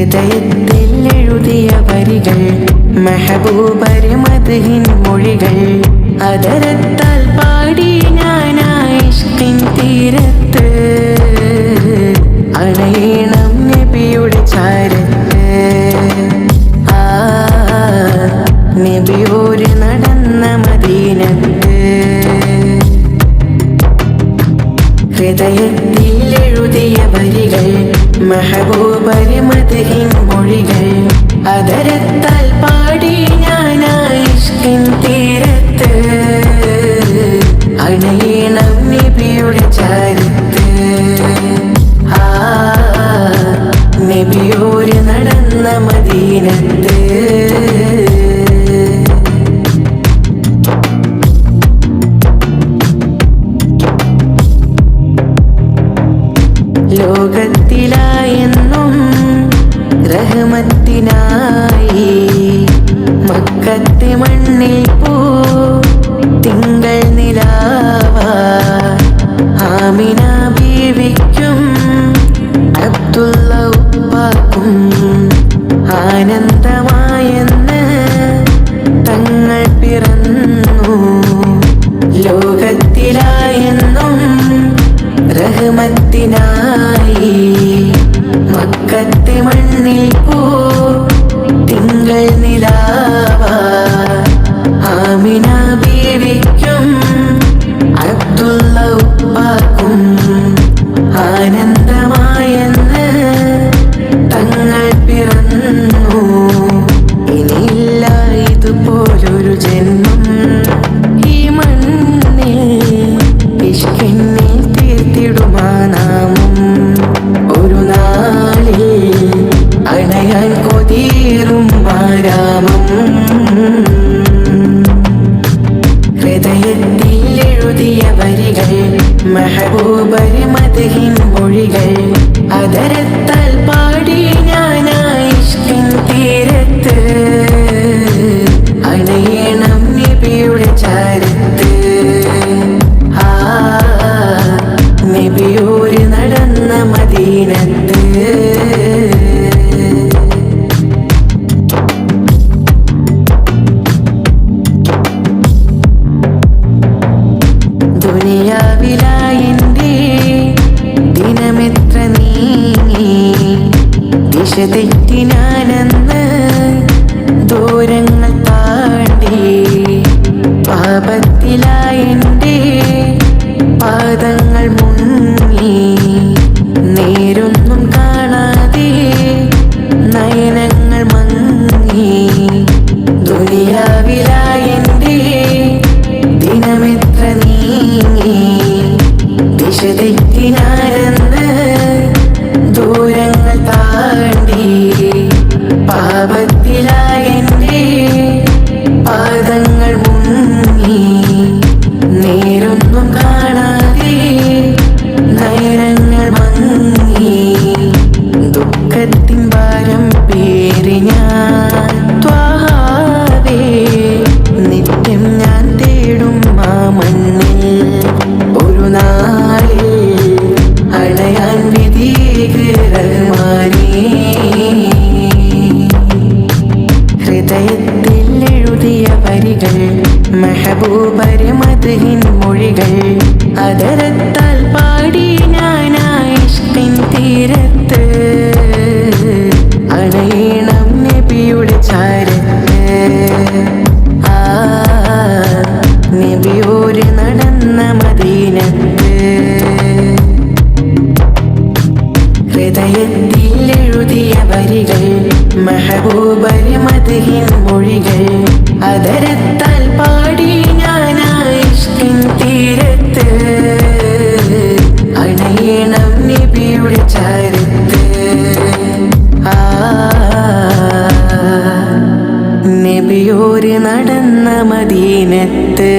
ഹൃദയത്തിൽ എഴുതിയ വരികൾ മെഹബൂബര് മദ്ഹിൻ മൊഴികൾ അതരത്താൽ പാടി ഞാനായി ഇഷ്കിൻ തീരത്ത് അണയണം നബിയുടെ ചാരത്ത് നബിയോര് നടന്ന മദീനത്ത് ഹൃദയത്തിൽ എഴുതിയ വരികൾ മെഹബൂബര് മദ്ഹിൻ മൊഴികൾ അതരത്താൽ പാടി ഞാനായി ഇഷ്കിൻ തീരത്ത് അണയണം നബിയുടെ ചാരത്ത് നബിയോര് നടന്ന മദീനത്ത് ലോകത്തിലായെന്നും റഹ്മത്തിനായി മക്കത്തെ മണ്ണിൽ പോ തിങ്കൾ നിലാവാ ആമിന ബീവിക്കും അബ്ദുള്ള ഉപ്പാക്കും ആനന്ദമായെന്ന് തങ്ങൾ പിറന്നു ലോകത്തിലായെന്നും റഹ്മത്തിനായി മക്കത്തെ മണ്ണിൽ പോ തിങ്കൾ നിലാവാ ആമിന ബീവിക്കും അബ്ദുള്ള ഉപ്പാക്കും ആനന്ദമായെന്ന് തങ്ങൾ പിറന്നു ഇനിയില്ല ഇതുപോലൊരു ജന്മം ഈ മണ്ണിൽ ഇഷ്കിന്നിൽ തീർത്തിടുമാ നാമം ഒരു നാളിൽ അണയാൻ കൊതിയേറും ആരാമം ഹൃദയത്തിൽ എഴുതിയ വരികൾ മെഹബൂബര് മദ്ഹിൻ മൊഴികൾ അതരത്താൽ പാടി ഞാനായി ഇഷ്കിൻ തീരത്ത് അണയണം നബിയുടെ ചാരത്ത് നബിയോര് നടന്ന മദീനത്ത് ദുനിയാവിലായെന്റെ ദിനമെത്ര നീങ്ങി ദിശ തെറ്റി ഞാനെന്ന് ദൂരങ്ങൾ താണ്ടി പാപത്തിലായെന്റെ പാദങ്ങൾ മുങ്ങി നേരൊന്നും കാണാതെ നയനങ്ങൾ മങ്ങി ദുനിയാവിലായെന്റെ ദിനമെത്ര നീങ്ങി ദിശ തെറ്റി ഞാനെന്ന് ദൂരങ്ങൾ താണ്ടി പാപത്തിലായെന്റെ പാദങ്ങൾ മുങ്ങി നേരൊന്നും കാണാതെ നയനങ്ങൾ മങ്ങി ദുഃഖത്തിൻ ഭാരം പേറി ഞാൻ ത്വാഹാവേ നിത്യം ഞാൻ തേടും ആ മണ്ണിൽ ഒരു നാളിൽ അണയാൻ വിധിമാനേ ഹൃദയത്തിൽ എഴുതിയ വരികൾ മെഹബൂബര് മദ്ഹിൻ മൊഴികൾ അതരത്താൽ പാടി ഞാനായി ഇഷ്കിൻ തീരത്ത് അണയണം നബിയുടെ ചാരത്ത് നബിയോര് നടന്ന മദീനത്ത് ഹൃദയത്തിൽ എഴുതിയ വരികൾ മെഹബൂബര് മദ്ഹിൻ മൊഴികൾ അതരത്താൽ പാടി ഞാനായി ഇഷ്കിൻ തീരത്ത് അണയണം നബിയുടെ ചാരത്ത് നബിയോര് നടന്ന മദീനത്ത്